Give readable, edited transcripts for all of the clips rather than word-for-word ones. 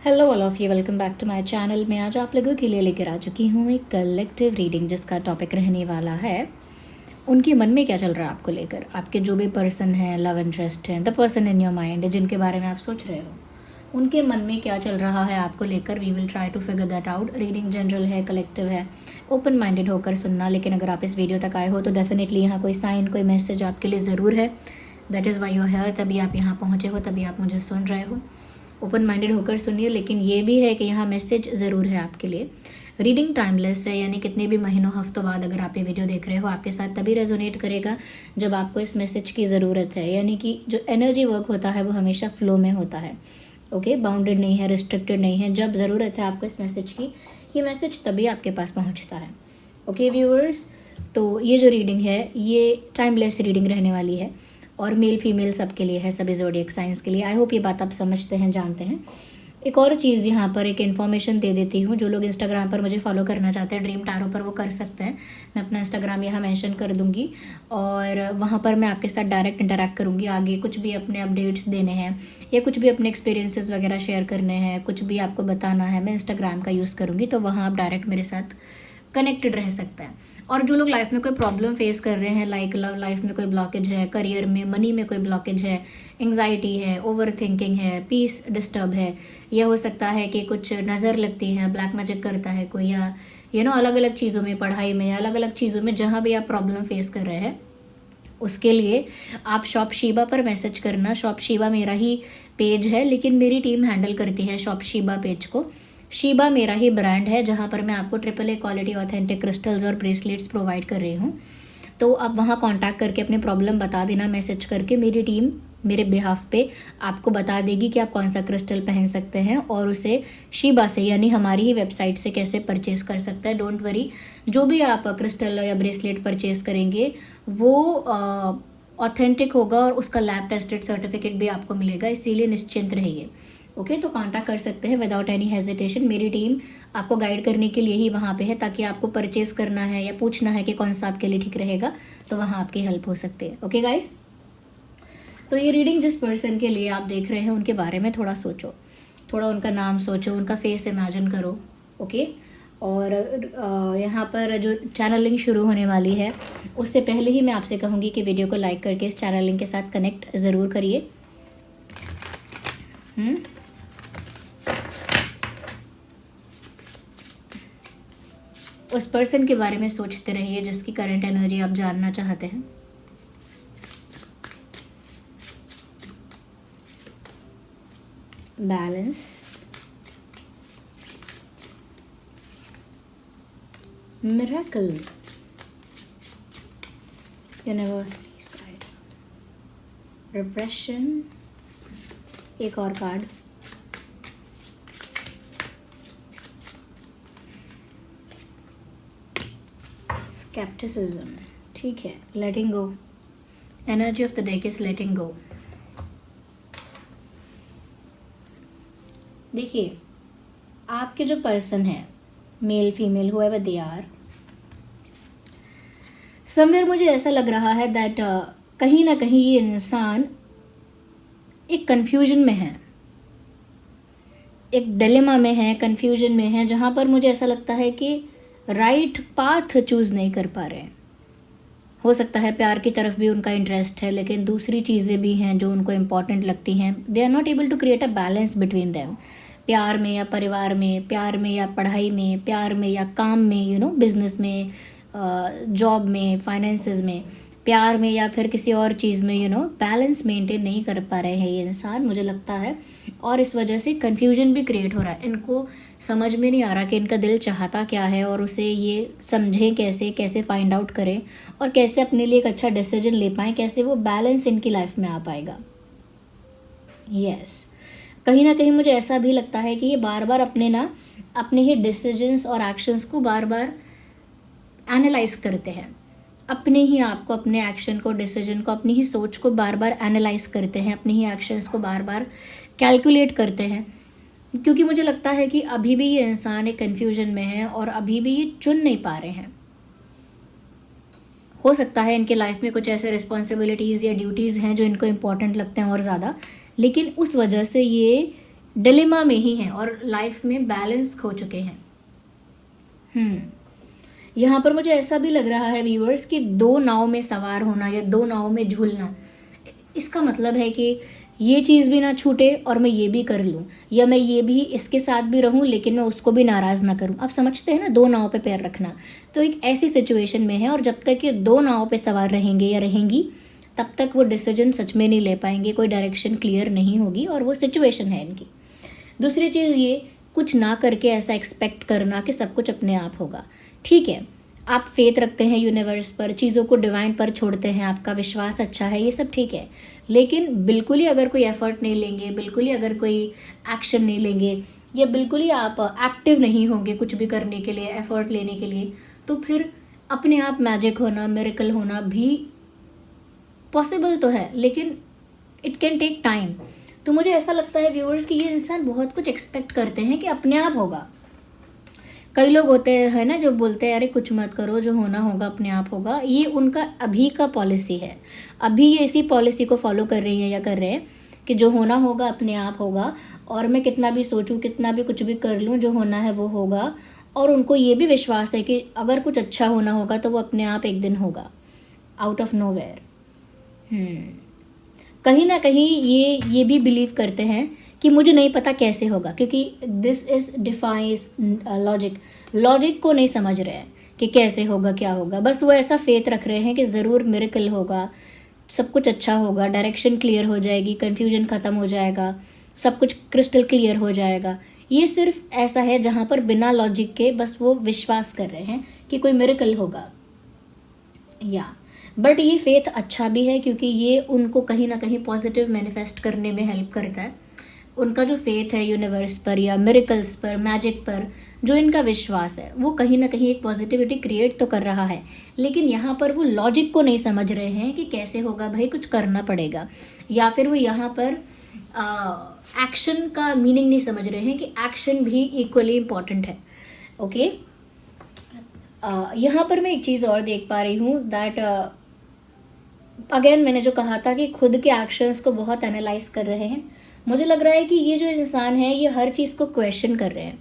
Hello all of you, welcome back to my channel. मैं आज आप लोगों के लिए लेकर आ चुकी हूँ एक कलेक्टिव रीडिंग जिसका टॉपिक रहने वाला है उनके मन में क्या चल रहा है आपको लेकर। आपके जो भी पर्सन है, लव इंटरेस्ट है, the person in your mind जिनके बारे में आप सोच रहे हो, उनके मन में क्या चल रहा है आपको लेकर। We will try to figure that out. Reading general है, कलेक्टिव है, ओपन माइंडेड होकर सुनना। लेकिन अगर आप इस वीडियो तक आए हो तो डेफिनेटली यहाँ कोई साइन, कोई मैसेज आपके लिए ज़रूर है। That is why you here, तभी आप यहाँ पहुँचे हो, तभी आप मुझे सुन रहे हो। ओपन माइंडेड होकर सुनिए, लेकिन ये भी है कि यहाँ मैसेज ज़रूर है आपके लिए। रीडिंग टाइमलेस है, यानी कितने भी महीनों हफ्तों बाद अगर आप ये वीडियो देख रहे हो, आपके साथ तभी रेजोनेट करेगा जब आपको इस मैसेज की ज़रूरत है। यानी कि जो एनर्जी वर्क होता है वो हमेशा फ्लो में होता है। ओके, बाउंडेड नहीं है, रिस्ट्रिक्टेड नहीं है। जब ज़रूरत है आपको इस मैसेज की, ये मैसेज तभी आपके पास पहुँचता है। ओके व्यूअर्स, तो ये जो रीडिंग है ये टाइमलेस रीडिंग रहने वाली है और मेल फीमेल सबके लिए है, सभी ज़ोडिएक साइंस के लिए। आई होप ये बात आप समझते हैं, जानते हैं। एक और चीज़ यहाँ पर एक इन्फॉर्मेशन दे देती हूँ। जो लोग इंस्टाग्राम पर मुझे फॉलो करना चाहते हैं ड्रीम टैरो पर, वो कर सकते हैं। मैं अपना इंस्टाग्राम यहाँ मेंशन कर दूँगी और वहाँ पर मैं आपके साथ डायरेक्ट इंटरेक्ट करूँगी। आगे कुछ भी अपने अपडेट्स देने हैं या कुछ भी अपने एक्सपीरियंसेस वगैरह शेयर करने हैं, कुछ भी आपको बताना है, मैं इंस्टाग्राम का यूज़ करूँगी। तो वहाँ आप डायरेक्ट मेरे साथ कनेक्टेड रह सकते हैं। और जो लोग लाइफ में कोई प्रॉब्लम फेस कर रहे हैं, लाइक लव लाइफ में कोई ब्लॉकेज है, करियर में, मनी में कोई ब्लॉकेज है, एंग्जाइटी है, ओवर थिंकिंग है, पीस डिस्टर्ब है, यह हो सकता है कि कुछ नज़र लगती है, ब्लैक मैजिक करता है कोई, या अलग अलग चीज़ों में, पढ़ाई में या अलग अलग चीज़ों में, जहाँ भी आप प्रॉब्लम फेस कर रहे हैं, उसके लिए आप शॉप शीबा पर मैसेज करना। शॉप शीबा मेरा ही पेज है, लेकिन मेरी टीम हैंडल करती है शॉप शीबा पेज को। शीबा मेरा ही ब्रांड है, जहाँ पर मैं आपको AAA क्वालिटी ऑथेंटिक क्रिस्टल्स और ब्रेसलेट्स प्रोवाइड कर रही हूँ। तो आप वहाँ कांटेक्ट करके अपने प्रॉब्लम बता देना, मैसेज करके। मेरी टीम मेरे बिहाफ पे आपको बता देगी कि आप कौन सा क्रिस्टल पहन सकते हैं और उसे शीबा से, यानी हमारी ही वेबसाइट से कैसे परचेज कर सकते हैं। डोंट वरी, जो भी आप क्रिस्टल या ब्रेसलेट परचेज करेंगे वो ऑथेंटिक होगा और उसका लैब टेस्टेड सर्टिफिकेट भी आपको मिलेगा, इसीलिए निश्चिंत रहिए। ओके, तो कांटेक्ट कर सकते हैं विदाउट एनी हेजिटेशन। मेरी टीम आपको गाइड करने के लिए ही वहाँ पे है, ताकि आपको परचेज करना है या पूछना है कि कौन सा आपके लिए ठीक रहेगा, तो वहाँ आपकी हेल्प हो सकती है। ओके गाइस, तो ये रीडिंग जिस पर्सन के लिए आप देख रहे हैं उनके बारे में थोड़ा सोचो, थोड़ा उनका नाम सोचो, उनका फेस इमेजिन करो। ओके, और यहाँ पर जो चैनल लिंक शुरू होने वाली है उससे पहले ही मैं आपसे कहूँगी कि वीडियो को लाइक करके इस चैनल लिंक के साथ कनेक्ट ज़रूर करिए। उस पर्सन के बारे में सोचते रहिए जिसकी करंट एनर्जी आप जानना चाहते हैं। Balance, miracle, universe please guide, repression, एक और कार्ड, स्केप्टिसिज्म। ठीक है, letting go. Energy of the deck is letting go. देखिए, आपके जो पर्सन है, male female whoever they are, somewhere मुझे ऐसा लग रहा है दैट कहीं ना कहीं ये इंसान एक कंफ्यूजन में है, एक डिलेमा में है, कंफ्यूजन में है, जहाँ पर मुझे ऐसा लगता है कि राइट पाथ चूज़ नहीं कर पा रहे हैं। हो सकता है प्यार की तरफ भी उनका इंटरेस्ट है, लेकिन दूसरी चीज़ें भी हैं जो उनको इम्पॉर्टेंट लगती हैं। They are not able to create a balance between them. प्यार में या परिवार में, प्यार में या पढ़ाई में, प्यार में या काम में, बिजनेस में, जॉब में, फाइनेंसेस में, प्यार में या फिर किसी और चीज़ में, बैलेंस मेंटेन नहीं कर पा रहे हैं ये इंसान, मुझे लगता है। और इस वजह से कन्फ्यूजन भी क्रिएट हो रहा है। इनको समझ में नहीं आ रहा कि इनका दिल चाहता क्या है और उसे ये समझें कैसे, कैसे फाइंड आउट करें और कैसे अपने लिए एक अच्छा डिसीजन ले पाएँ, कैसे वो बैलेंस इनकी लाइफ में आ पाएगा। यस, कहीं ना कहीं मुझे ऐसा भी लगता है कि ये बार बार अपने ही डिसीजंस और एक्शंस को बार बार एनालाइज करते हैं। अपने ही आप को, अपने एक्शन को, डिसीजन को, अपनी ही सोच को बार बार एनालाइज करते हैं, अपनी ही एक्शंस को बार बार कैलकुलेट करते हैं। क्योंकि मुझे लगता है कि अभी भी ये इंसान एक कन्फ्यूजन में है और अभी भी ये चुन नहीं पा रहे हैं। हो सकता है इनके लाइफ में कुछ ऐसे रिस्पॉन्सिबिलिटीज़ या ड्यूटीज़ हैं जो इनको इम्पॉर्टेंट लगते हैं और ज़्यादा, लेकिन उस वजह से ये डिलेमा में ही हैं और लाइफ में बैलेंस खो चुके हैं। यहाँ पर मुझे ऐसा भी लग रहा है व्यूअर्स कि दो नाव में सवार होना या दो नाव में झूलना, इसका मतलब है कि ये चीज़ भी ना छूटे और मैं ये भी कर लूँ, या मैं ये भी इसके साथ भी रहूँ लेकिन मैं उसको भी नाराज़ ना करूँ। आप समझते हैं ना, दो नाव पे पैर रखना। तो एक ऐसी सिचुएशन में है, और जब तक ये दो नाव पे सवार रहेंगे या रहेंगी तब तक वो डिसीजन सच में नहीं ले पाएंगे, कोई डायरेक्शन क्लियर नहीं होगी, और वो सिचुएशन है इनकी। दूसरी चीज़ ये, कुछ ना करके ऐसा एक्सपेक्ट करना कि सब कुछ अपने आप होगा। ठीक है, आप फेथ रखते हैं यूनिवर्स पर, चीज़ों को डिवाइन पर छोड़ते हैं, आपका विश्वास अच्छा है, ये सब ठीक है, लेकिन बिल्कुल ही अगर कोई एफर्ट नहीं लेंगे, बिल्कुल ही अगर कोई एक्शन नहीं लेंगे, या बिल्कुल ही आप एक्टिव नहीं होंगे कुछ भी करने के लिए, एफर्ट लेने के लिए, तो फिर अपने आप मैजिक होना, मिरेकल होना भी पॉसिबल तो है, लेकिन इट कैन टेक टाइम। तो मुझे ऐसा लगता है व्यूअर्स कि ये इंसान बहुत कुछ एक्सपेक्ट करते हैं कि अपने आप होगा। कई लोग होते हैं ना जो बोलते हैं अरे कुछ मत करो, जो होना होगा अपने आप होगा। ये उनका अभी का पॉलिसी है, अभी ये इसी पॉलिसी को फॉलो कर रही हैं या कर रहे हैं कि जो होना होगा अपने आप होगा, और मैं कितना भी सोचूं, कितना भी कुछ भी कर लूं, जो होना है वो होगा। और उनको ये भी विश्वास है कि अगर कुछ अच्छा होना होगा तो वो अपने आप एक दिन होगा, आउट ऑफ नोवेयर। कहीं ना कहीं ये भी बिलीव करते हैं कि मुझे नहीं पता कैसे होगा, क्योंकि दिस इज डिफाइंस लॉजिक को नहीं समझ रहे हैं कि कैसे होगा, क्या होगा। बस वो ऐसा फेथ रख रहे हैं कि ज़रूर मिरेकल होगा, सब कुछ अच्छा होगा, डायरेक्शन क्लियर हो जाएगी, कन्फ्यूजन ख़त्म हो जाएगा, सब कुछ क्रिस्टल क्लियर हो जाएगा। ये सिर्फ ऐसा है जहाँ पर बिना लॉजिक के बस वो विश्वास कर रहे हैं कि कोई मिरेकल होगा। बट ये फेथ अच्छा भी है, क्योंकि ये उनको कहीं ना कहीं पॉजिटिव मैनिफेस्ट करने में हेल्प करता है। उनका जो फेथ है यूनिवर्स पर या मिरेकल्स पर, मैजिक पर, जो इनका विश्वास है वो कहीं ना कहीं एक पॉजिटिविटी क्रिएट तो कर रहा है। लेकिन यहाँ पर वो लॉजिक को नहीं समझ रहे हैं कि कैसे होगा, भाई कुछ करना पड़ेगा, या फिर वो यहाँ पर एक्शन का मीनिंग नहीं समझ रहे हैं कि एक्शन भी इक्वली इम्पॉर्टेंट है। ओके, यहाँ पर मैं एक चीज़ और देख पा रही हूँ दैट अगेन मैंने जो कहा था कि खुद के एक्शंस को बहुत एनालाइज कर रहे हैं। मुझे लग रहा है कि ये जो इंसान है ये हर चीज़ को क्वेश्चन कर रहे हैं।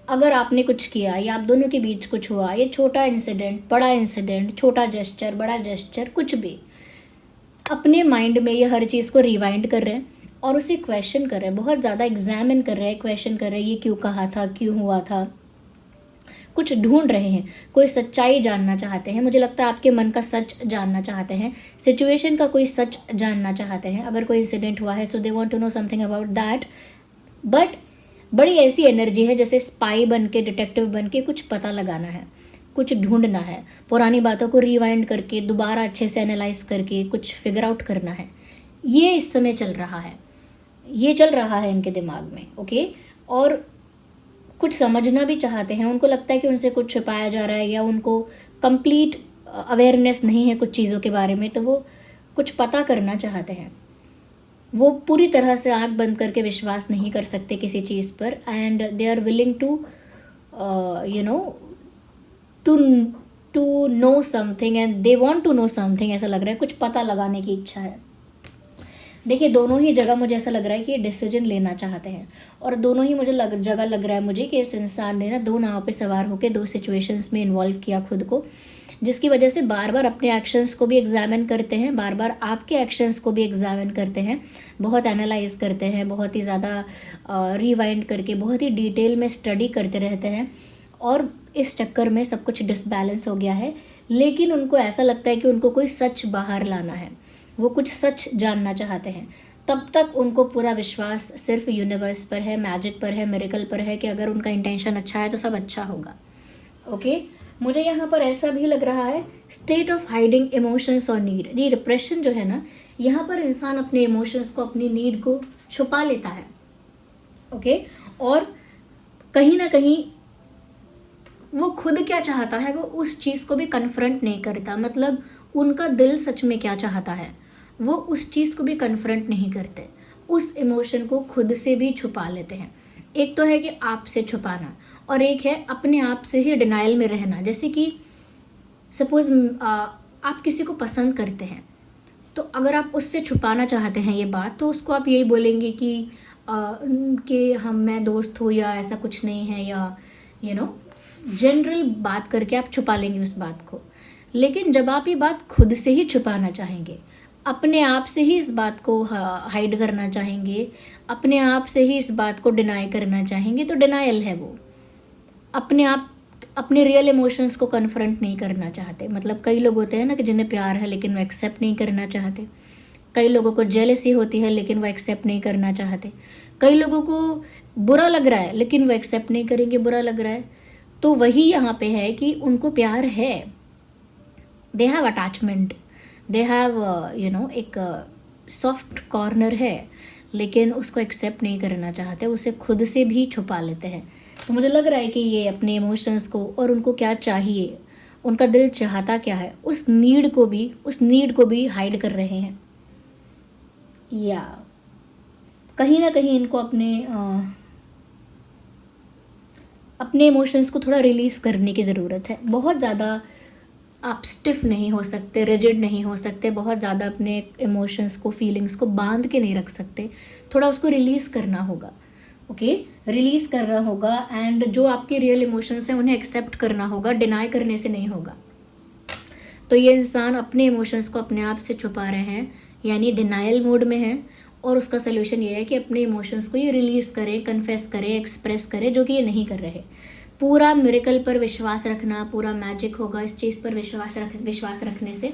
अगर आपने कुछ किया या आप दोनों के बीच कुछ हुआ, ये छोटा इंसिडेंट, बड़ा इंसिडेंट, छोटा जेस्चर, बड़ा जेस्चर, कुछ भी, अपने माइंड में ये हर चीज़ को रिवाइंड कर रहे हैं और उसे क्वेश्चन कर रहे हैं, बहुत ज़्यादा एग्जामिन कर रहे हैं, क्वेश्चन कर रहे हैं, ये क्यों कहा था, क्यों हुआ था, कुछ ढूंढ रहे हैं, कोई सच्चाई जानना चाहते हैं। मुझे लगता है आपके मन का सच जानना चाहते हैं, सिचुएशन का कोई सच जानना चाहते हैं। अगर कोई इंसिडेंट हुआ है so they want to know something about that. But बड़ी ऐसी एनर्जी है जैसे स्पाई बन के, डिटेक्टिव बन के कुछ पता लगाना है, कुछ ढूंढना है, पुरानी बातों को रिवाइंड करके दोबारा अच्छे से एनालाइज करके कुछ फिगर आउट करना है। ये इस समय चल रहा है, ये चल रहा है इनके दिमाग में। ओके, और कुछ समझना भी चाहते हैं। उनको लगता है कि उनसे कुछ छुपाया जा रहा है या उनको कंप्लीट अवेयरनेस नहीं है कुछ चीज़ों के बारे में, तो वो कुछ पता करना चाहते हैं। वो पूरी तरह से आंख बंद करके विश्वास नहीं कर सकते किसी चीज़ पर, and they are willing to to know something and they want to know something. ऐसा लग रहा है कुछ पता लगाने की इच्छा है। देखिए, दोनों ही जगह मुझे ऐसा लग रहा है कि ये डिसीजन लेना चाहते हैं, और दोनों ही जगह लग रहा है मुझे कि इस इंसान ने ना दो नाव पे सवार होकर दो सिचुएशंस में इन्वॉल्व किया खुद को, जिसकी वजह से बार बार अपने एक्शंस को भी एग्जामिन करते हैं, बार बार आपके एक्शंस को भी एग्जामिन करते हैं, बहुत एनालाइज करते हैं, बहुत ही ज़्यादा रिवाइंड करके बहुत ही डिटेल में स्टडी करते रहते हैं, और इस चक्कर में सब कुछ डिसबैलेंस हो गया है। लेकिन उनको ऐसा लगता है कि उनको कोई सच बाहर लाना है, वो कुछ सच जानना चाहते हैं। तब तक उनको पूरा विश्वास सिर्फ यूनिवर्स पर है, मैजिक पर है, मिरेकल पर है कि अगर उनका इंटेंशन अच्छा है तो सब अच्छा होगा। ओके, मुझे यहाँ पर ऐसा भी लग रहा है स्टेट ऑफ हाइडिंग इमोशंस और नीड। ये डिप्रेशन जो है ना, यहाँ पर इंसान अपने इमोशंस को, अपनी नीड को छुपा लेता है। ओके, और कहीं ना कहीं वो खुद क्या चाहता है वो उस चीज़ को भी कन्फ्रंट नहीं करता। मतलब उनका दिल सच में क्या चाहता है वो उस चीज़ को भी कन्फ्रंट नहीं करते, उस इमोशन को खुद से भी छुपा लेते हैं। एक तो है कि आपसे छुपाना, और एक है अपने आप से ही डिनाइल में रहना। जैसे कि सपोज आप किसी को पसंद करते हैं, तो अगर आप उससे छुपाना चाहते हैं ये बात, तो उसको आप यही बोलेंगे कि कि मैं दोस्त हूँ या ऐसा कुछ नहीं है, या जनरल बात करके आप छुपा लेंगे उस बात को। लेकिन जब आप ये बात खुद से ही छुपाना चाहेंगे, अपने आप से ही इस बात को हाइड करना चाहेंगे, अपने आप से ही इस बात को डिनाई करना चाहेंगे, तो डिनायल है वो। अपने रियल इमोशंस को कन्फ्रंट नहीं करना चाहते। मतलब कई लोग होते हैं ना कि जिन्हें प्यार है लेकिन वो एक्सेप्ट नहीं करना चाहते। कई लोगों को जेलसी होती है लेकिन वो एक्सेप्ट नहीं करना चाहते। कई लोगों को बुरा लग रहा है लेकिन वो एक्सेप्ट नहीं करेंगे बुरा लग रहा है। तो वही यहाँ पे है कि उनको प्यार है, they have attachment, they have एक सॉफ्ट कॉर्नर है, लेकिन उसको एक्सेप्ट नहीं करना चाहते, उसे खुद से भी छुपा लेते हैं। तो मुझे लग रहा है कि ये अपने इमोशंस को और उनको क्या चाहिए, उनका दिल चाहता क्या है, उस नीड को भी हाइड कर रहे हैं। या कहीं ना कहीं इनको अपने इमोशंस को थोड़ा रिलीज़ करने की ज़रूरत है। बहुत ज़्यादा आप स्टिफ नहीं हो सकते, रिजिड नहीं हो सकते, बहुत ज़्यादा अपने इमोशंस को, फीलिंग्स को बांध के नहीं रख सकते। थोड़ा उसको रिलीज़ करना होगा, ओके, रिलीज़ करना होगा। एंड जो आपके रियल इमोशंस हैं उन्हें एक्सेप्ट करना होगा, डिनाई करने से नहीं होगा। तो ये इंसान अपने इमोशंस को अपने आप से छुपा रहे हैं, यानी डिनायल मोड में है। और उसका सोल्यूशन ये है कि अपने इमोशंस को ये रिलीज़ करें, कन्फेस करें, एक्सप्रेस करें, जो कि ये नहीं कर रहे। पूरा मिरेकल पर विश्वास रखना, पूरा मैजिक होगा, इस चीज़ पर विश्वास रखने से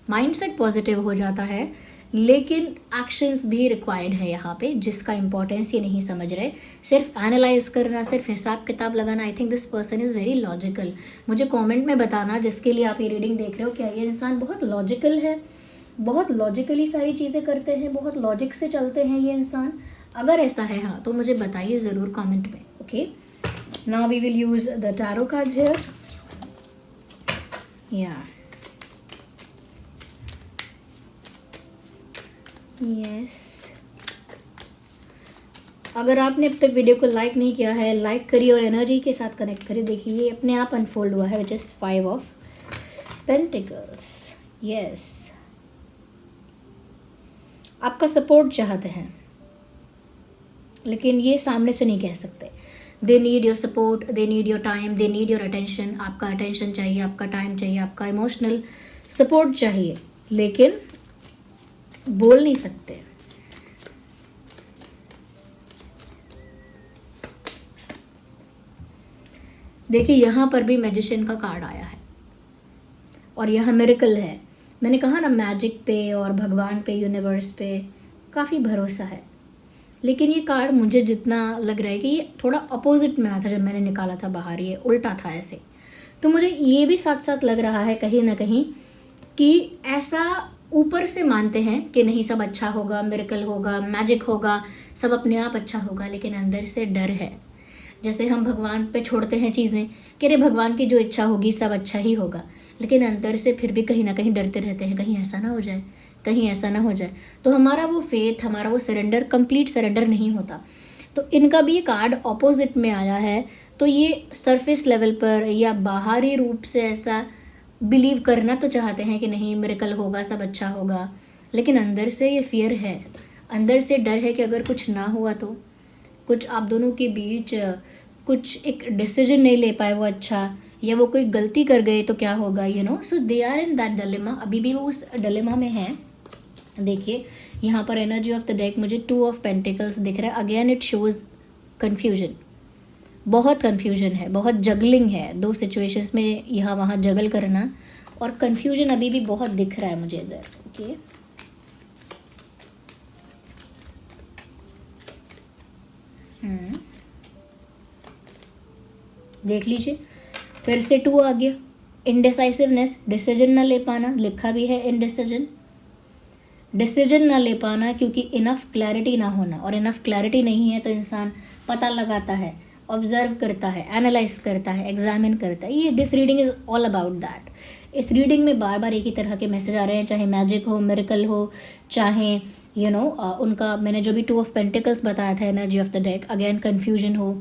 माइंडसेट पॉजिटिव हो जाता है, लेकिन एक्शंस भी रिक्वायर्ड है यहाँ पे, जिसका इंपॉर्टेंस ये नहीं समझ रहे। सिर्फ एनालाइज करना, सिर्फ हिसाब किताब लगाना। I think this person is very logical. मुझे कमेंट में बताना जिसके लिए आप ये रीडिंग देख रहे हो, क्या ये इंसान बहुत लॉजिकल है, बहुत लॉजिकली सारी चीज़ें करते हैं, बहुत लॉजिक से चलते हैं ये इंसान? अगर ऐसा है हाँ, तो मुझे बताइए ज़रूर कमेंट में, okay. Now we will use the tarot cards here. Yeah. Yes. अगर आपने अब तक वीडियो को लाइक नहीं किया है, लाइक करिए और एनर्जी के साथ कनेक्ट करिए। देखिए ये अपने आप अनफोल्ड हुआ है, which is 5 of pentacles. Yes, आपका सपोर्ट चाहते हैं, लेकिन ये सामने से नहीं कह सकते। They need your support, they need your time, they need your attention. आपका अटेंशन चाहिए, आपका टाइम चाहिए, आपका इमोशनल सपोर्ट चाहिए, लेकिन बोल नहीं सकते। देखिए यहाँ पर भी मैजिशियन का कार्ड आया है और यह मिरेकल है। मैंने कहा ना, मैजिक पे और भगवान पे, यूनिवर्स पे काफ़ी भरोसा है। लेकिन ये कार्ड मुझे जितना लग रहा है कि ये थोड़ा अपोजिट में आया था जब मैंने निकाला था बाहर, ये उल्टा था ऐसे। तो मुझे ये भी साथ साथ लग रहा है कहीं ना कहीं कि ऐसा ऊपर से मानते हैं कि नहीं सब अच्छा होगा, मिरेकल होगा, मैजिक होगा, सब अपने आप अच्छा होगा, लेकिन अंदर से डर है। जैसे हम भगवान पे छोड़ते हैं चीज़ें कि अरे भगवान की जो इच्छा होगी सब अच्छा ही होगा, लेकिन अंदर से फिर भी कहीं ना कहीं डरते रहते हैं, कहीं ऐसा ना हो जाए, कहीं ऐसा ना हो जाए। तो हमारा वो फेथ, हमारा वो सरेंडर, कंप्लीट सरेंडर नहीं होता। तो इनका भी ये कार्ड ऑपोजिट में आया है। तो ये सरफेस लेवल पर या बाहरी रूप से ऐसा बिलीव करना तो चाहते हैं कि नहीं मिरेकल होगा, सब अच्छा होगा, लेकिन अंदर से ये फियर है, अंदर से डर है कि अगर कुछ ना हुआ तो, कुछ आप दोनों के बीच कुछ एक डिसीजन नहीं ले पाए वो अच्छा, या वो कोई गलती कर गए तो क्या होगा, so they are in that dilemma. अभी भी वो उस डिलेमा में है। देखिए यहाँ पर एनर्जी ऑफ द डेक मुझे 2 ऑफ पेंटिकल्स दिख रहा है। अगेन इट शोज़ कन्फ्यूजन, बहुत कन्फ्यूजन है, बहुत जगलिंग है, 2 सिचुएशंस में यहाँ वहाँ जगल करना, और कन्फ्यूजन अभी भी बहुत दिख रहा है मुझे इधर, ओके। देख लीजिए फिर से 2 आ गया। इनडिसाइसिवनेस, डिसीजन ना ले पाना, लिखा भी है इनडिसीजन, डिसीजन ना ले पाना क्योंकि इनफ क्लैरिटी ना होना। और इनफ क्लैरिटी नहीं है तो इंसान पता लगाता है, ऑब्जर्व करता है, एनालाइज करता है, एग्जामिन करता है। ये this reading is all about that. इस रीडिंग में बार बार एक ही तरह के मैसेज आ रहे हैं, चाहे मैजिक हो, मिरेकल हो, चाहे उनका मैंने जो भी 2 ऑफ पेंटिकल्स बताया था, energy of the deck, again confusion हो,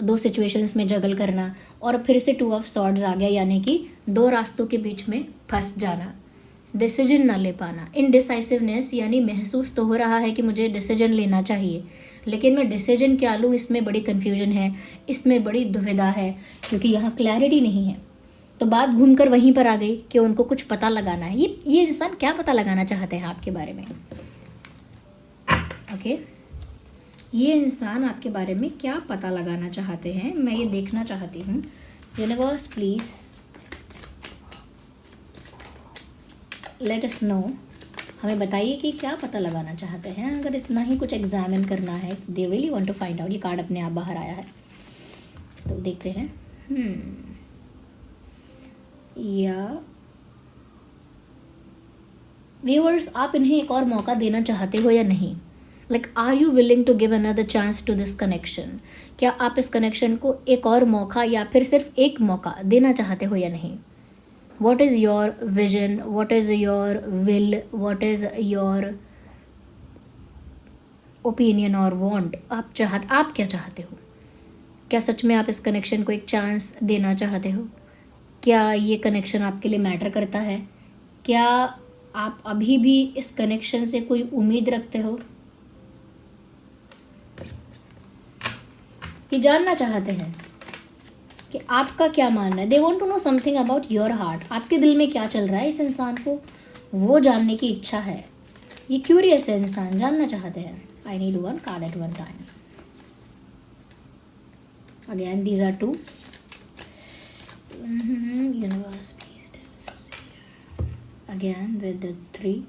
2 सिचुएशंस में जगल करना, और फिर से 2 ऑफ सॉर्ड्स आ गया, यानी कि 2 रास्तों के बीच में फंस जाना, डिसीजन ना ले पाना। इनडिसाइसिवनेस यानी महसूस तो हो रहा है कि मुझे डिसीजन लेना चाहिए, लेकिन मैं डिसीजन क्या लूँ इसमें बड़ी कन्फ्यूजन है, इसमें बड़ी दुविधा है, क्योंकि यहाँ क्लैरिटी नहीं है। तो बात घूमकर वहीं पर आ गई कि उनको कुछ पता लगाना है। ये इंसान क्या पता लगाना चाहते हैं आपके बारे में? ओके, ये इंसान आपके बारे में क्या पता लगाना चाहते हैं, मैं ये देखना चाहती हूँ। Universe please let us know, हमें बताइए कि क्या पता लगाना चाहते हैं। अगर इतना ही कुछ एग्जामिन करना है, they really want to find out. ये कार्ड अपने आप बाहर आया है, तो देखते हैं। या व्यूअर्स, आप इन्हें एक और मौका देना चाहते हो या नहीं? Like are you willing to give another chance to this connection? क्या आप इस कनेक्शन को एक और मौका या फिर सिर्फ एक मौका देना चाहते हो या नहीं? What is your vision, what is your will, what is your opinion और वॉन्ट? आप क्या चाहते हो? क्या सच में आप इस कनेक्शन को एक चांस देना चाहते हो? क्या ये कनेक्शन आपके लिए मैटर करता है? क्या आप अभी भी इस कनेक्शन से कोई उम्मीद रखते हो? कि जानना चाहते हैं कि आपका क्या मानना है। They want to know something about your heart. आपके दिल में क्या चल रहा है इस इंसान को, वो जानने की इच्छा है। ये क्यूरियस है इंसान, जानना चाहते हैं। I need one card at one time. Again these are two. Universe please tell us. Again with the 3।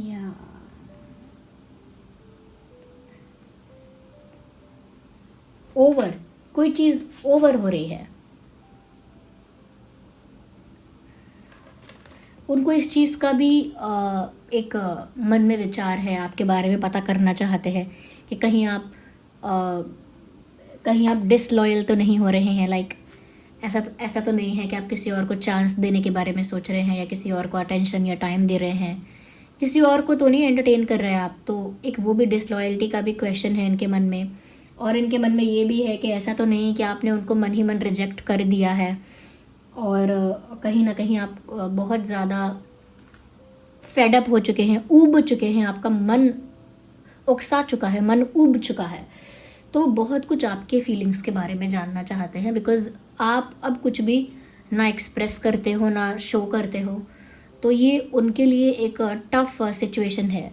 या ओवर, कोई चीज़ ओवर हो रही है। उनको इस चीज़ का भी एक मन में विचार है, आपके बारे में पता करना चाहते हैं कि कहीं आप डिसलॉयल तो नहीं हो रहे हैं। लाइक ऐसा तो नहीं है कि आप किसी और को चांस देने के बारे में सोच रहे हैं या किसी और को अटेंशन या टाइम दे रहे हैं, किसी और को तो नहीं एंटरटेन कर रहे हैं आप। तो एक वो भी डिसलॉयल्टी का भी क्वेश्चन है इनके मन में। और इनके मन में ये भी है कि ऐसा तो नहीं कि आपने उनको मन ही मन रिजेक्ट कर दिया है और कहीं ना कहीं आप बहुत ज़्यादा फेडअप हो चुके हैं, ऊब चुके हैं, आपका मन उकसा चुका है, मन ऊब चुका है। तो बहुत कुछ आपके फीलिंग्स के बारे में जानना चाहते हैं, बिकॉज़ आप अब कुछ भी ना एक्सप्रेस करते हो ना शो करते हो। तो ये उनके लिए एक टफ सिचुएशन है।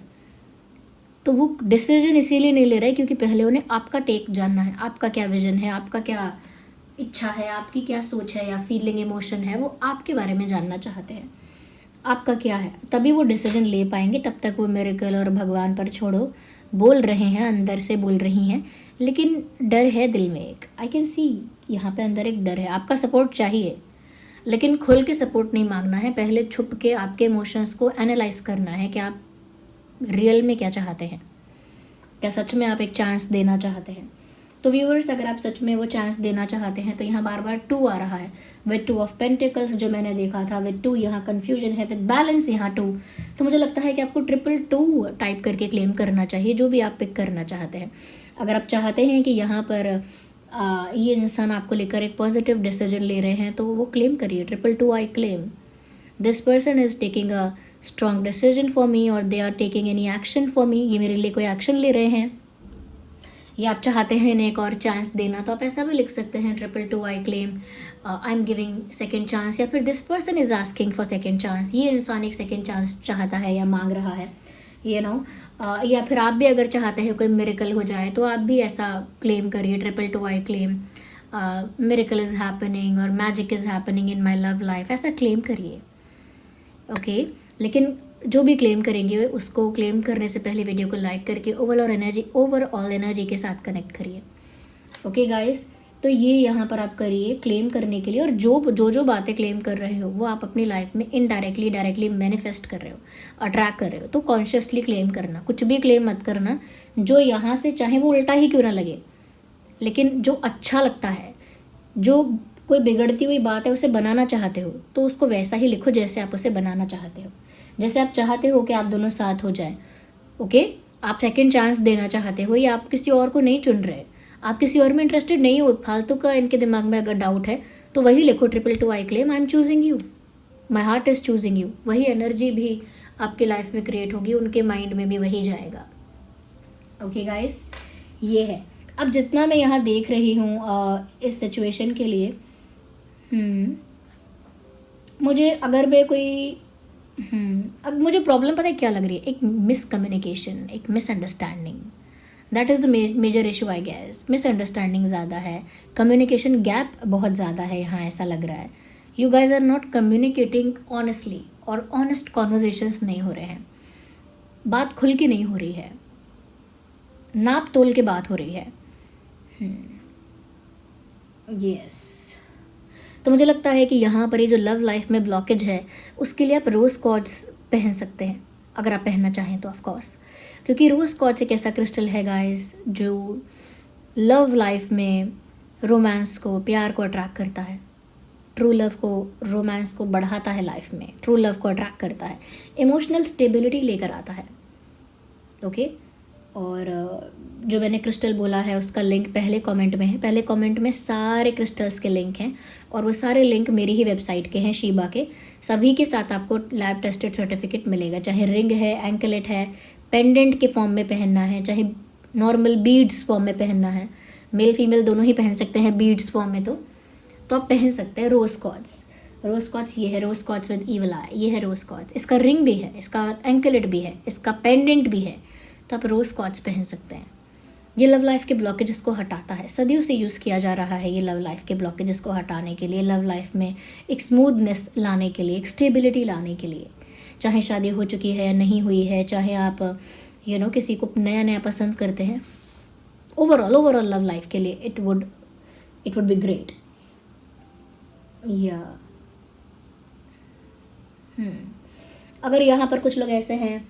तो वो डिसीजन इसीलिए नहीं ले रहे क्योंकि पहले उन्हें आपका टेक जानना है, आपका क्या विजन है, आपका क्या इच्छा है, आपकी क्या सोच है या फीलिंग इमोशन है, वो आपके बारे में जानना चाहते हैं। आपका क्या है, तभी वो डिसीजन ले पाएंगे। तब तक वो मिरेकल और भगवान पर छोड़ो बोल रहे हैं, अंदर से बोल रही हैं, लेकिन डर है दिल में एक। आई कैन सी यहाँ पे अंदर एक डर है। आपका सपोर्ट चाहिए, लेकिन खुल के सपोर्ट नहीं मांगना है। पहले छुप के आपके इमोशंस को एनालाइज करना है कि आप रियल में क्या चाहते हैं। क्या सच में आप एक चांस देना चाहते हैं? तो व्यूअर्स, अगर आप सच में वो चांस देना चाहते हैं तो यहाँ बार बार 2 आ रहा है। विद 2 ऑफ पेंटिकल्स जो मैंने देखा था, विद 2 यहाँ कन्फ्यूजन है, विद बैलेंस यहाँ 2। तो मुझे लगता है कि आपको 222 टाइप करके क्लेम करना चाहिए, जो भी आप पिक करना चाहते हैं। अगर आप चाहते हैं कि यहाँ पर ये इंसान आपको लेकर एक पॉजिटिव डिसीजन ले रहे हैं तो वो क्लेम करिए। 222 I claim this person is taking a strong decision for me और they are taking any action for me. ये मेरे लिए कोई एक्शन ले रहे हैं या आप चाहते हैं इन्हें एक और चांस देना, तो आप ऐसा भी लिख सकते हैं 222 I claim I am giving second chance. या फिर this person is asking for second chance. ये इंसान एक सेकेंड चांस चाहता है या मांग रहा है, ये नो। या फिर आप भी अगर चाहते हैं कोई मिरेकल हो जाए तो आप भी ऐसा क्लेम करिए 222 I claim miracle is happening और magic is happening in my love life. ऐसा क्लेम करिए, ओके। लेकिन जो भी क्लेम करेंगे उसको क्लेम करने से पहले वीडियो को लाइक करके ओवरऑल एनर्जी के साथ कनेक्ट करिए, ओके गाइस। तो ये यहाँ पर आप करिए क्लेम करने के लिए। और जो बातें क्लेम कर रहे हो वो आप अपनी लाइफ में इनडायरेक्टली डायरेक्टली मैनिफेस्ट कर रहे हो, अट्रैक्ट कर रहे हो। तो कॉन्शियसली क्लेम करना, कुछ भी क्लेम मत करना जो यहाँ से चाहे वो उल्टा ही क्यों ना लगे, लेकिन जो अच्छा लगता है, जो कोई बिगड़ती हुई बात है उसे बनाना चाहते हो तो उसको वैसा ही लिखो जैसे आप उसे बनाना चाहते हो, जैसे आप चाहते हो कि आप दोनों साथ हो जाएं, ओके। आप सेकंड चांस देना चाहते हो या आप किसी और को नहीं चुन रहे, आप किसी और में इंटरेस्टेड नहीं हो, फालतू का इनके दिमाग में अगर डाउट है तो वही लिखो 222 I claim I am choosing you, my heart is choosing you. वही एनर्जी भी आपके लाइफ में क्रिएट होगी, उनके माइंड में भी वही जाएगा। ओके गाइस, ये है। अब जितना मैं यहाँ देख रही हूँ इस सिचुएशन के लिए, मुझे अगर मैं कोई अब मुझे प्रॉब्लम पता है क्या लग रही है, एक मिसकम्युनिकेशन, एक misunderstanding. That is the major issue I guess. Misunderstanding ज़्यादा है, कम्युनिकेशन गैप बहुत ज़्यादा है यहाँ, ऐसा लग रहा है। You guys are not communicating honestly, और ऑनेस्ट कॉन्वर्जेशंस नहीं हो रहे हैं, बात खुल के नहीं हो रही है, नाप तोल के बात हो रही है। यस तो मुझे लगता है कि यहाँ पर ये जो लव लाइफ में ब्लॉकेज है, उसके लिए आप रोज़ क्वार्ट्ज पहन सकते हैं, अगर आप पहनना चाहें तो ऑफ कोर्स, क्योंकि रोज़ क्वार्ट्ज एक ऐसा क्रिस्टल है गाइस जो लव लाइफ में रोमांस को, प्यार को अट्रैक्ट करता है, ट्रू लव को, रोमांस को बढ़ाता है लाइफ में, ट्रू लव को अट्रैक्ट करता है, इमोशनल स्टेबिलिटी लेकर आता है। ओके और जो मैंने क्रिस्टल बोला है उसका लिंक पहले कमेंट में है, पहले कमेंट में सारे क्रिस्टल्स के लिंक हैं, और वो सारे लिंक मेरी ही वेबसाइट के हैं, शीबा के। सभी के साथ आपको लैब टेस्टेड सर्टिफिकेट मिलेगा, चाहे रिंग है, एंकलेट है, पेंडेंट के फॉर्म में पहनना है, चाहे नॉर्मल बीड्स फॉर्म में पहनना है, मेल फीमेल दोनों ही पहन सकते हैं बीड्स फॉर्म में, तो आप पहन सकते हैं रोज़ क्वार्ट्ज। रोज़ क्वार्ट्ज ये है, रोज़ क्वार्ट्ज विद ईवल आई, ये है रोज़ क्वार्ट्ज, इसका रिंग भी है, इसका एंकलेट भी है, इसका पेंडेंट भी है, तो आप रोज़ क्वार्ट्ज पहन सकते हैं। ये लव लाइफ के ब्लॉकेजेस को हटाता है, सदियों से यूज़ किया जा रहा है ये लव लाइफ के ब्लॉकेजेस को हटाने के लिए, लव लाइफ में एक स्मूथनेस लाने के लिए, एक स्टेबिलिटी लाने के लिए। चाहे शादी हो चुकी है या नहीं हुई है, चाहे आप किसी को नया नया पसंद करते हैं, ओवरऑल लव लाइफ के लिए इट वुड बी ग्रेट। या अगर यहाँ पर कुछ लोग ऐसे हैं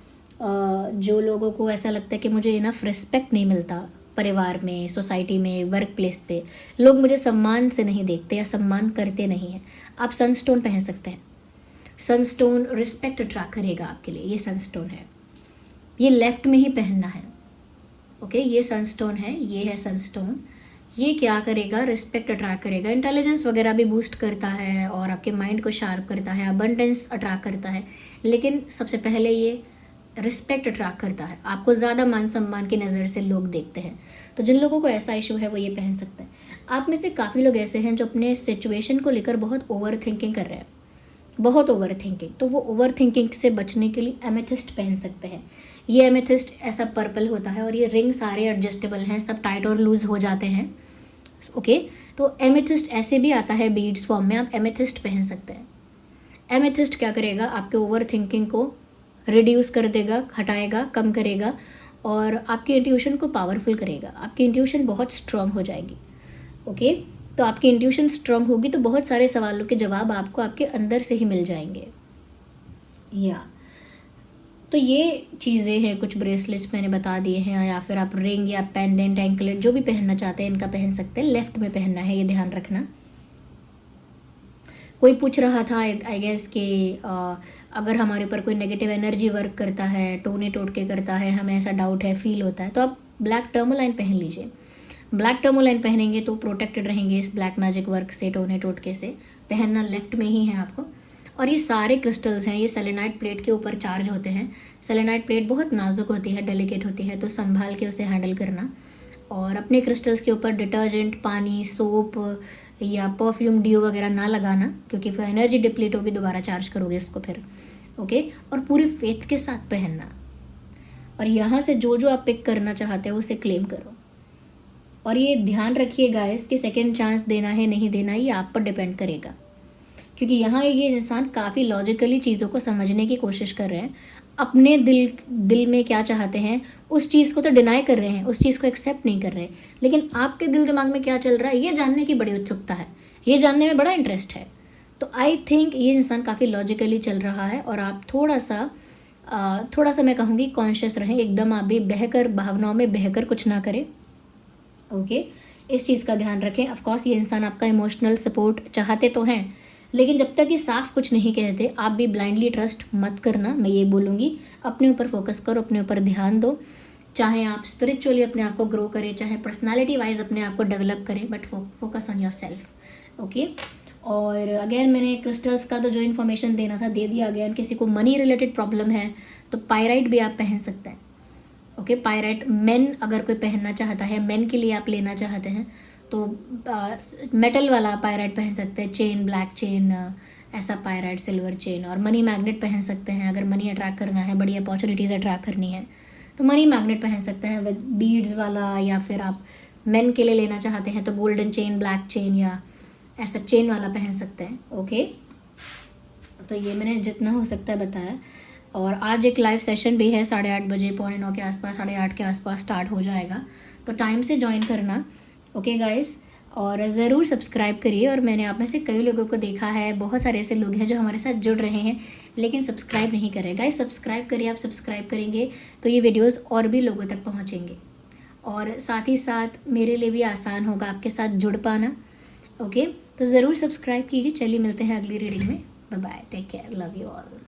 जो लोगों को ऐसा लगता है कि मुझे इनफ रिस्पेक्ट नहीं मिलता परिवार में, सोसाइटी में, वर्क प्लेस पे, लोग मुझे सम्मान से नहीं देखते या सम्मान करते नहीं हैं, आप सनस्टोन पहन सकते हैं। सनस्टोन रिस्पेक्ट अट्रैक्ट करेगा आपके लिए, ये सनस्टोन है, ये लेफ्ट में ही पहनना है। ओके ये सनस्टोन है, ये है सनस्टोन। ये क्या करेगा, रिस्पेक्ट अट्रैक्ट करेगा, इंटेलिजेंस वगैरह भी बूस्ट करता है और आपके माइंड को शार्प करता है, अबंडेंस अट्रैक्ट करता है, लेकिन सबसे पहले ये रिस्पेक्ट अट्रैक्ट करता है, आपको ज़्यादा मान सम्मान की नज़र से लोग देखते हैं। तो जिन लोगों को ऐसा इशू है वो ये पहन सकते हैं। आप में से काफ़ी लोग ऐसे हैं जो अपने सिचुएशन को लेकर बहुत ओवर थिंकिंग कर रहे हैं, बहुत ओवर थिंकिंग, तो वो ओवर थिंकिंग से बचने के लिए एमेथिस्ट पहन सकते हैं। ये एमेथिस्ट ऐसा पर्पल होता है और ये रिंग सारे एडजस्टेबल हैं, सब टाइट और लूज़ हो जाते हैं। ओके तो एमेथिस्ट ऐसे भी आता है बीड्स फॉर्म में, आप एमेथिस्ट पहन सकते हैं। एमेथिस्ट क्या करेगा, आपके ओवर थिंकिंग को रिड्यूस कर देगा, हटाएगा, कम करेगा और आपकी इंट्यूशन को पावरफुल करेगा, आपकी इंट्यूशन बहुत स्ट्रांग हो जाएगी। ओके तो आपकी इंट्यूशन स्ट्रांग होगी तो बहुत सारे सवालों के जवाब आपको आपके अंदर से ही मिल जाएंगे। तो ये चीज़ें हैं, कुछ ब्रेसलेट्स मैंने बता दिए हैं, या फिर आप रिंग या पेंडेंट, एंकलेट जो भी पहनना चाहते हैं इनका पहन सकते हैं। लेफ्ट में पहनना है, ये ध्यान रखना। कोई पूछ रहा था आई गेस कि अगर हमारे ऊपर कोई नेगेटिव एनर्जी वर्क करता है, टोने टोटके करता है, हमें ऐसा डाउट है, फील होता है, तो आप ब्लैक टर्मोलाइन पहन लीजिए। ब्लैक टर्मोलाइन पहनेंगे तो प्रोटेक्टेड रहेंगे इस ब्लैक मैजिक वर्क से, टोने टोटके से। पहनना लेफ्ट में ही है आपको। और ये सारे क्रिस्टल्स हैं, ये सेलेनाइट प्लेट के ऊपर चार्ज होते हैं। सेलेनाइट प्लेट बहुत नाजुक होती है, डेलिकेट होती है, तो संभाल के उसे हैंडल करना। और अपने क्रिस्टल्स के ऊपर डिटर्जेंट, पानी, सोप या परफ्यूम, डिओ वगैरह ना लगाना, क्योंकि फिर एनर्जी डिप्लीट होगी, दोबारा चार्ज करोगे इसको फिर। ओके और पूरी फेथ के साथ पहनना। और यहाँ से जो जो आप पिक करना चाहते हो उसे क्लेम करो। और ये ध्यान रखिए गाइस कि सेकेंड चांस देना है नहीं देना, ये आप पर डिपेंड करेगा, क्योंकि यहाँ ये इंसान काफ़ी लॉजिकली चीज़ों को समझने की कोशिश कर रहे हैं। अपने दिल में क्या चाहते हैं उस चीज़ को तो डिनाई कर रहे हैं, उस चीज़ को एक्सेप्ट नहीं कर रहे, लेकिन आपके दिल दिमाग में क्या चल रहा है ये जानने की बड़ी उत्सुकता है, ये जानने में बड़ा इंटरेस्ट है। तो आई थिंक ये इंसान काफ़ी लॉजिकली चल रहा है और आप थोड़ा सा मैं कहूँगी कॉन्शियस रहें, एकदम आप भी बहकर, भावनाओं में बहकर कुछ ना करें। ओके इस चीज़ का ध्यान रखें। ऑफकोर्स ये इंसान आपका इमोशनल सपोर्ट चाहते तो हैं, लेकिन जब तक ये साफ कुछ नहीं कहते आप भी ब्लाइंडली ट्रस्ट मत करना, मैं ये बोलूँगी। अपने ऊपर फोकस करो, अपने ऊपर ध्यान दो। चाहे आप स्पिरिचुअली अपने आप को ग्रो करें, चाहे पर्सनालिटी वाइज अपने आप को डेवलप करें, but focus on your self. Okay और अगेन मैंने क्रिस्टल्स का तो जो इन्फॉर्मेशन देना था दे दिया। अगेन किसी को मनी रिलेटेड प्रॉब्लम है तो पायराइट भी आप पहन सकते हैं। ओके, पायराइट मेन अगर कोई पहनना चाहता है, मेन के लिए आप लेना चाहते हैं तो मेटल वाला पायराइट पहन सकते हैं, चेन, ब्लैक चेन, ऐसा पायराइट, सिल्वर चेन। और मनी मैग्नेट पहन सकते हैं अगर मनी अट्रैक्ट करना है, बड़ी अपॉर्चुनिटीज़ अट्रैक्ट करनी है तो मनी मैग्नेट पहन सकते हैं विद बीड्स वाला। या फिर आप मेन के लिए लेना चाहते हैं तो गोल्डन चेन, ब्लैक चेन या ऐसा चेन वाला पहन सकते हैं। ओके, तो ये मैंने जितना हो सकता है बताया। और आज एक लाइव सेशन भी है 8:30 बजे, 8:45 के आसपास, 8:30 के आसपास स्टार्ट हो जाएगा, तो टाइम से ज्वाइन करना। ओके गाइस, और ज़रूर सब्सक्राइब करिए। और मैंने आप में से कई लोगों को देखा है, बहुत सारे ऐसे लोग हैं जो हमारे साथ जुड़ रहे हैं लेकिन सब्सक्राइब नहीं कर रहे। गाइस सब्सक्राइब करिए, आप सब्सक्राइब करेंगे तो ये वीडियोस और भी लोगों तक पहुंचेंगे और साथ ही साथ मेरे लिए भी आसान होगा आपके साथ जुड़ पाना। ओके, तो ज़रूर सब्सक्राइब कीजिए। चलिए मिलते हैं अगली रीडिंग में। Bye bye, take care, love you all.